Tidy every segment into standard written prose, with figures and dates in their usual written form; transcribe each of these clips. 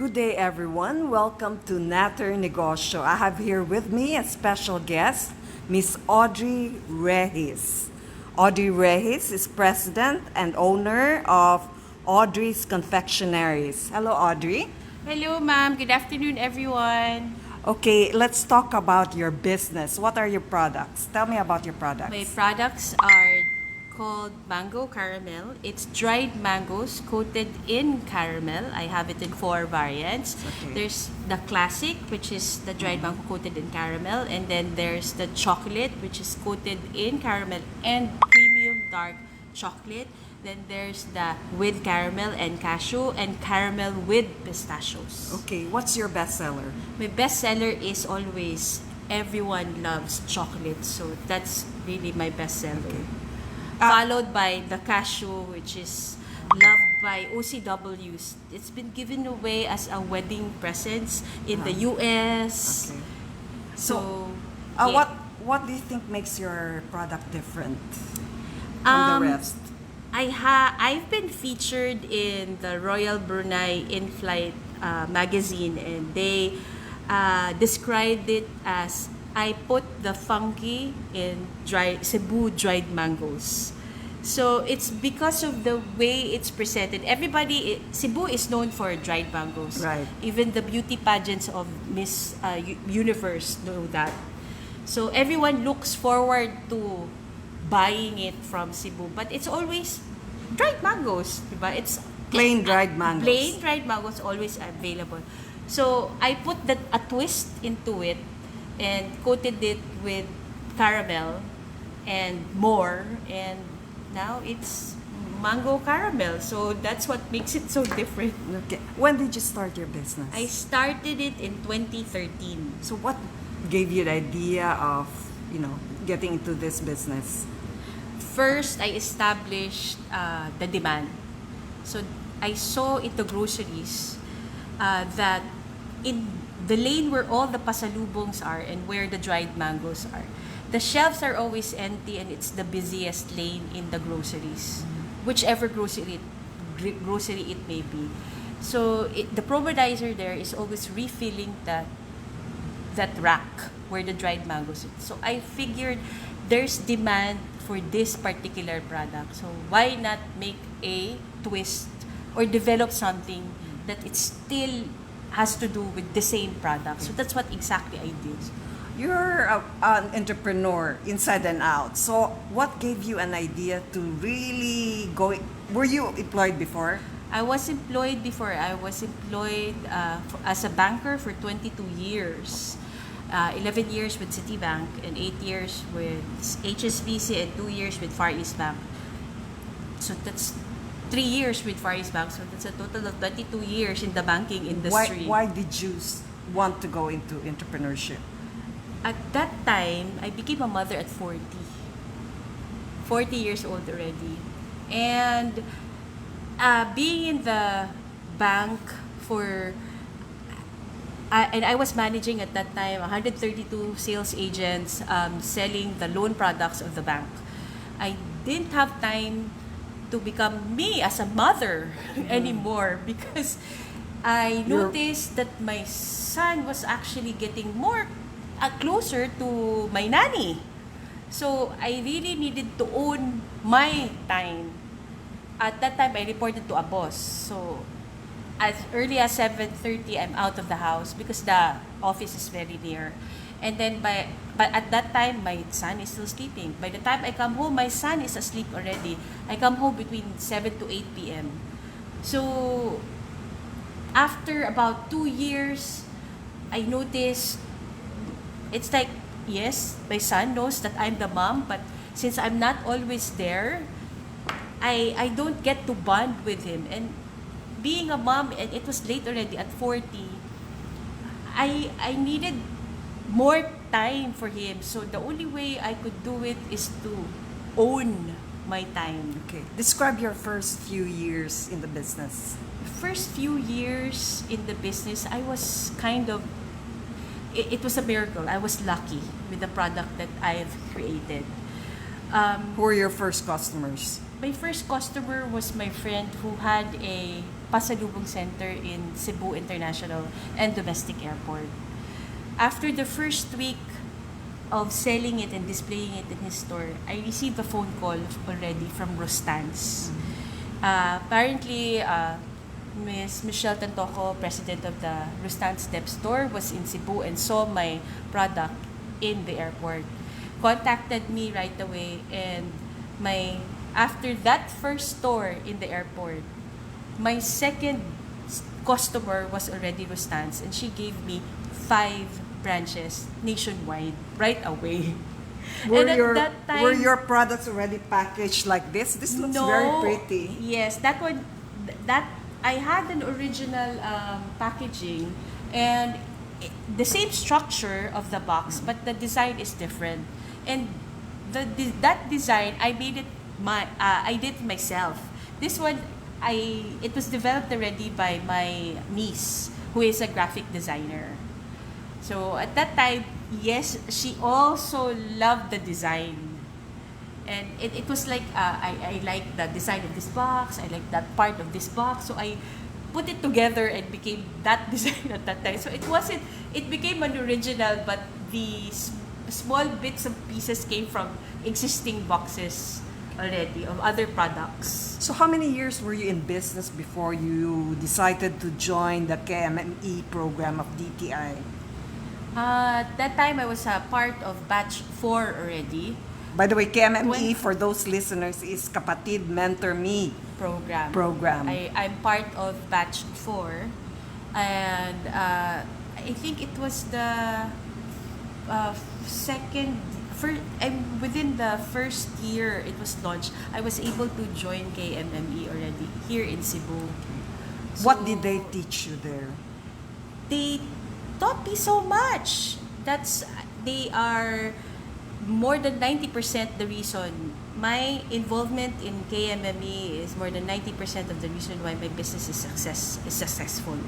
Good day, everyone. Welcome to Natter Negosyo. I have here with me a special guest, Miss Audrey Regis. Audrey Regis is president and owner of Audrey's Confectioneries. Hello, Audrey. Hello, ma'am. Good afternoon, everyone. Okay, let's talk about your business. What are your products? Tell me about your products. My products are called mango caramel. It's dried mangoes coated in caramel. I have it in 4 variants. Okay. There's the classic, which is the dried mango coated in caramel, and then there's the chocolate, which is coated in caramel and premium dark chocolate. Then there's the with caramel and cashew and caramel with pistachios. Okay, what's your bestseller? My bestseller is always everyone loves chocolate, so that's really my bestseller. Okay. Followed by the cashew, which is loved by OCWs. It's been given away as a wedding presents in the US. Okay. So, Uh, what do you think makes your product different from the rest? I've been featured in the Royal Brunei In-Flight magazine, and they described it as I put the funky in Cebu dried mangoes. So it's because of the way it's presented. Cebu is known for dried mangoes. Right. Even the beauty pageants of Miss Universe know that. So everyone looks forward to buying it from Cebu, but it's always dried mangoes, diba? It's Plain dried mangoes. Plain dried mangoes always available. So I put a twist into it and coated it with caramel and more, and now it's mango caramel. So that's what makes it so different. Okay. When did you start your business? I started it in 2013. So what gave you the idea of, getting into this business? First, I established the demand. So I saw in the groceries that in the lane where all the pasalubongs are and where the dried mangoes are, the shelves are always empty, and it's the busiest lane in the groceries, whichever grocery it may be. So the promodizer there is always refilling that rack where the dried mangoes is. So I figured there's demand for this particular product. So why not make a twist or develop something that it still has to do with the same product. So that's what exactly I did. You're an entrepreneur inside and out. So what gave you an idea to really go? Were you employed before? I was employed before. I was employed as a banker for 22 years. 11 years with Citibank and 8 years with HSBC and 2 years with Far East Bank. So that's 3 years with Far East Bank. So that's a total of 22 years in the banking industry. Why did you want to go into entrepreneurship? At that time, I became a mother at 40. 40 years old already. And being in the bank and I was managing at that time 132 sales agents selling the loan products of the bank. I didn't have time to become me as a mother anymore, because I noticed that my son was actually getting more closer to my nanny. So I really needed to own my time. At that time, I reported to a boss. So as early as 7:30, I'm out of the house because the office is very near. And then but at that time, my son is still sleeping. By the time I come home, my son is asleep already. I come home between 7 to 8 p.m. So after about 2 years, I noticed it's like, yes, my son knows that I'm the mom, but since I'm not always there, I don't get to bond with him. And being a mom, and it was late already at 40, I needed more time for him. So the only way I could do it is to own my time. Okay. Describe your first few years in the business. First few years in the business, I was it was a miracle. I was lucky with the product that I've created. Who were your first customers? My first customer was my friend who had pasalubong center in Cebu International and Domestic Airport. After the first week of selling it and displaying it in his store, I received a phone call already from Rostans. Apparently, Miss Michelle Tantoco, president of the Rustan Step store, was in Cebu and saw my product in the airport. Contacted me right away, and after that first store in the airport, my second customer was already Rustan's, and she gave me 5 branches nationwide right away. Were And at your that time, were your products already packaged like this? This looks very pretty. Yes, that one, that I had an original packaging, and the same structure of the box, but the design is different. And that design, I made it I did it myself. This one, it was developed already by my niece, who is a graphic designer. So at that time, yes, she also loved the design. And it was like, I like the design of this box, I like that part of this box. So I put it together and became that design at that time. So it became an original, but the small bits of pieces came from existing boxes already of other products. So how many years were you in business before you decided to join the KMME program of DTI? That time I was a part of batch 4 already. By the way, KMME, for those listeners, is Kapatid Mentor Me program. I'm part of batch 4, and I think it was the within the first year it was launched, I was able to join KMME already here in Cebu. What did they teach you there? They taught me so much. They are more than 90% the reason. My involvement in KMME is more than 90% of the reason why my business is successful,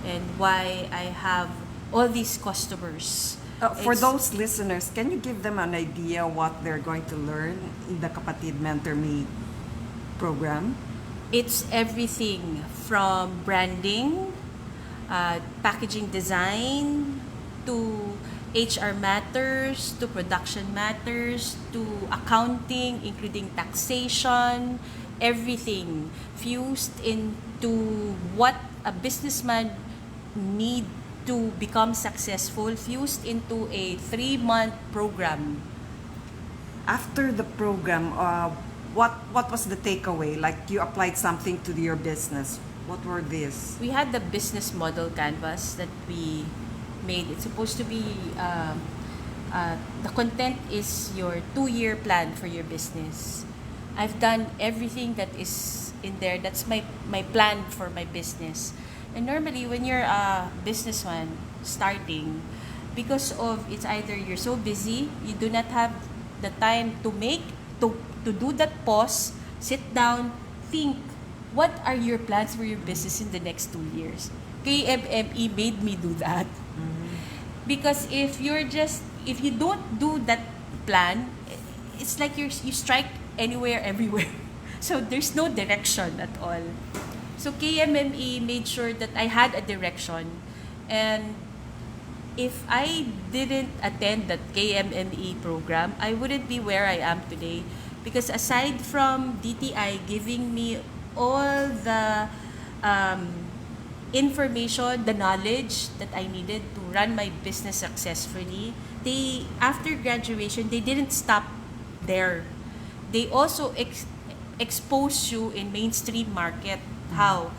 and why I have all these customers. For those listeners, can you give them an idea what they're going to learn in the Kapatid Mentor Me program? It's everything from branding, packaging design, to HR matters, to production matters, to accounting, including taxation, everything fused into what a businessman need to become successful, fused into a 3-month program. After the program, what was the takeaway? Like, you applied something to your business. What were these? We had the business model canvas that we made. It's supposed to be, the content is your 2-year plan for your business. I've done everything that is in there. That's my plan for my business. And normally, when you're a businessman starting, because of it's either you're so busy, you do not have the time to do that pause, sit down, think, what are your plans for your business in the next 2 years? KMME made me do that. Because if you don't do that plan, it's like you strike anywhere, everywhere. So there's no direction at all. So KMME made sure that I had a direction, and if I didn't attend that KMME program, I wouldn't be where I am today. Because aside from DTI giving me all the information, the knowledge that I needed to run my business successfully, after graduation, they didn't stop there. They also expose you in mainstream market. How?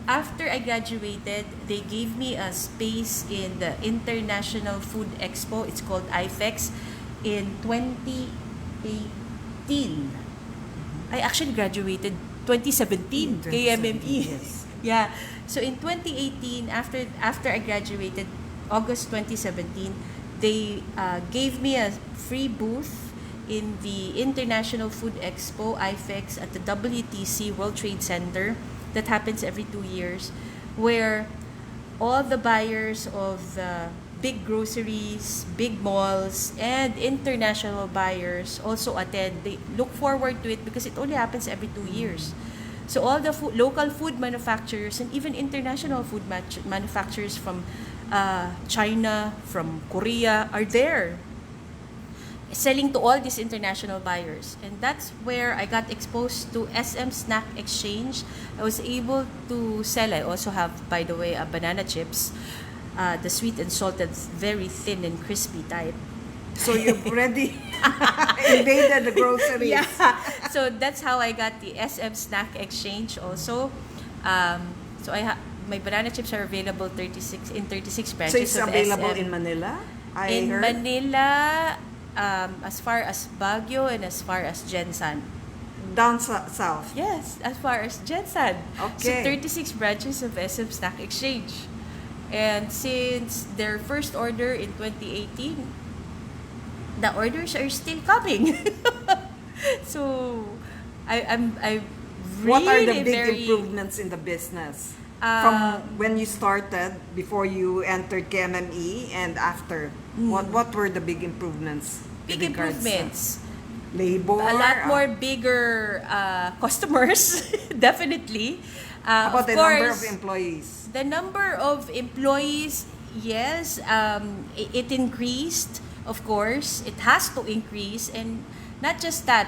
After I graduated, they gave me a space in the International Food Expo. It's called IFEX in 2018. I actually graduated 2017, KMME. Yes. Yeah. So in 2018, after I graduated, August 2017, they gave me a free booth in the International Food Expo, IFEX, at the WTC, World Trade Center, that happens every 2 years, where all the buyers of the big groceries, big malls, and international buyers also attend. They look forward to it because it only happens every 2 years. So all the local food manufacturers and even international food manufacturers from China, from Korea are there selling to all these international buyers. And that's where I got exposed to SM Snack Exchange. I was able to sell. I also have, by the way, banana chips, the sweet and salted, very thin and crispy type. So you've already invaded the groceries. Yeah. So that's how I got the SM Snack Exchange also. So my banana chips are available 36 branches So it's of available SM. in Manila? In Manila, as far as Baguio and as far as Jensan. Down south? Yes, as far as Jensan. Okay. So 36 branches of SM Snack Exchange. And since their first order in 2018, the orders are still coming. So I'm really What are the big improvements in the business? From when you started, before you entered KMME, and after? What were the big improvements? big with regards to improvements? Labor? A lot more bigger customers, definitely. About Of the number of course, employees? the number of employees, yes, it increased. Of course, it has to increase, and not just that.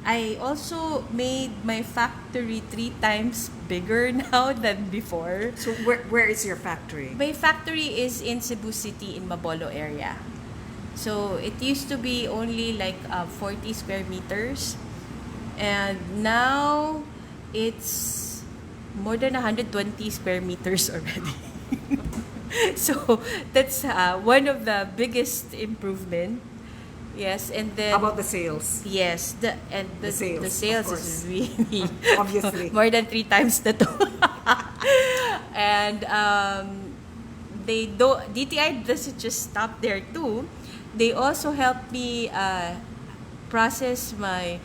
I also made my factory 3 times bigger now than before. So where is your factory? My factory is in Cebu City in Mabolo area. So it used to be only like 40 square meters, and now it's more than 120 square meters already. So that's one of the biggest improvement. Yes, and then How about the sales? yes, the sales, sales of is course. really Obviously. more than 3 times the two. And DTI doesn't just stop there too. They also help me process my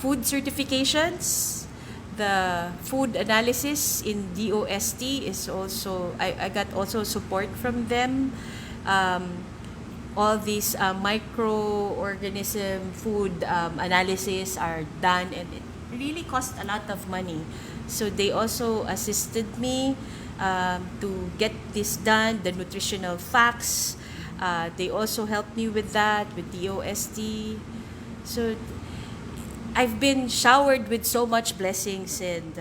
food certifications. The food analysis in DOST is also, I got also support from them. All these microorganism food analysis are done, and it really cost a lot of money. So they also assisted me to get this done, the nutritional facts. They also helped me with that, with DOST. So I've been showered with so much blessings, and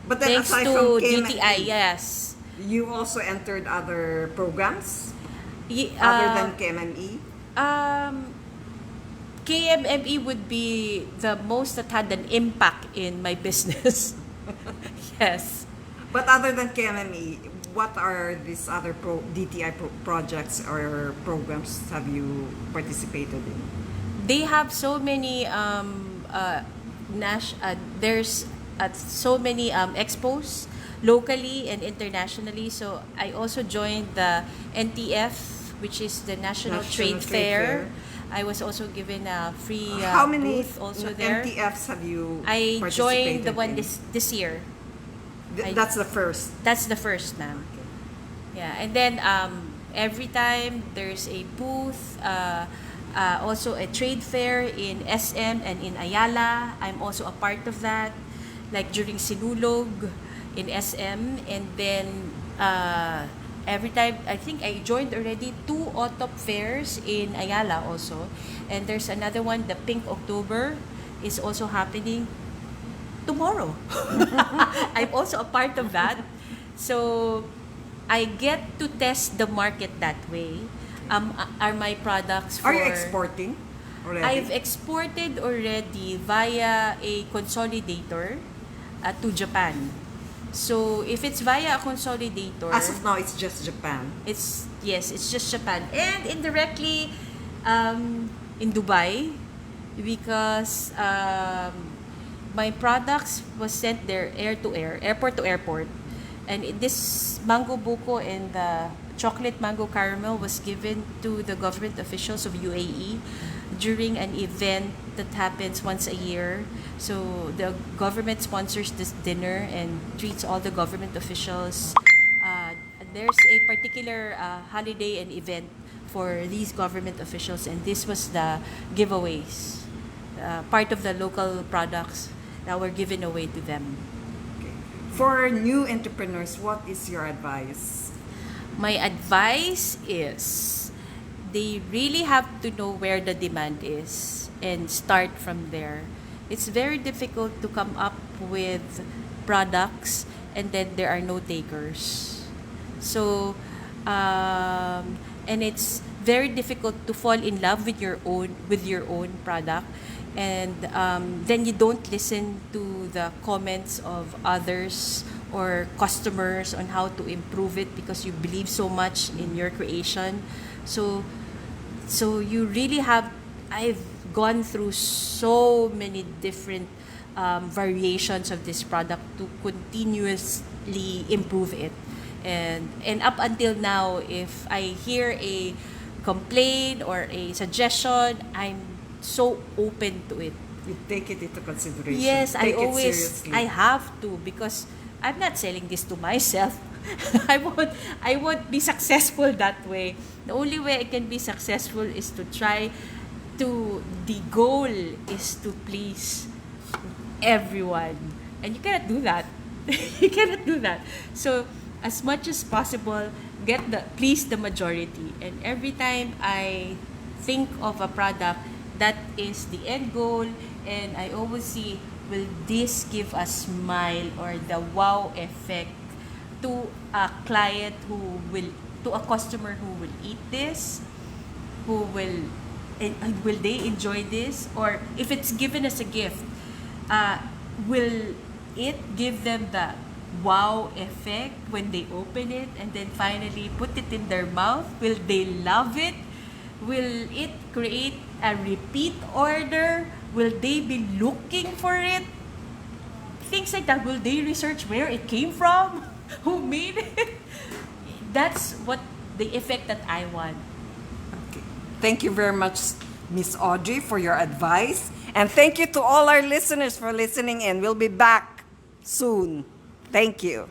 But then thanks aside to from KME, DTI, yes. You also entered other programs Ye- other than KMME? KMME would be the most that had an impact in my business. Yes. But other than KMME, what are these other DTI projects or programs have you participated in? They have so many there's so many expos locally and internationally. So I also joined the NTF, which is the National Trade Fair. I was also given a free How many booth also there. NTFs have you I participated joined the one in? this year. That's the first. That's the first, ma'am. Yeah, and then every time there's a booth, also a trade fair in SM and in Ayala. I'm also a part of that, like during Sinulog in SM, and then every time, I think I joined already 2 OTOP fairs in Ayala also, and there's another one, the Pink October, is also happening tomorrow. I'm also a part of that. So I get to test the market that way. Are my products for... Are you exporting already? I've exported already via a consolidator to Japan. So if it's via a consolidator... As of now, it's just Japan. It's just Japan. And indirectly in Dubai, because my products was sent there air to air, airport to airport. And this mango buko and the chocolate mango caramel was given to the government officials of UAE during an event that happens once a year. So the government sponsors this dinner and treats all the government officials. There's a particular holiday and event for these government officials, and this was the giveaways, part of the local products that were given away to them. For new entrepreneurs, what is your advice? My advice is they really have to know where the demand is and start from there. It's very difficult to come up with products and then there are no takers. So, and it's very difficult to fall in love with your own product, and then you don't listen to the comments of others or customers on how to improve it because you believe so much in your creation. So you really have, I've gone through so many different variations of this product to continuously improve it. And up until now, if I hear a complaint or a suggestion, I'm so open to it. You take it into consideration. Yes, Take I always, it seriously. I have to, because I'm not selling this to myself. I won't be successful that way. The only way I can be successful is to try to, the goal is to please everyone. And you cannot do that. You cannot do that. So, as much as possible, please the majority. And every time I think of a product, that is the end goal, and I always see, will this give a smile or the wow effect to a client to a customer who will eat this, will they enjoy this, or if it's given as a gift, will it give them the wow effect when they open it and then finally put it in their mouth? Will they love it? Will it create a repeat order? Will they be looking for it? Things like that. Will they research where it came from? Who made it? That's what the effect that I want. Okay. Thank you very much, Miss Audrey, for your advice. And thank you to all our listeners for listening in. We'll be back soon. Thank you.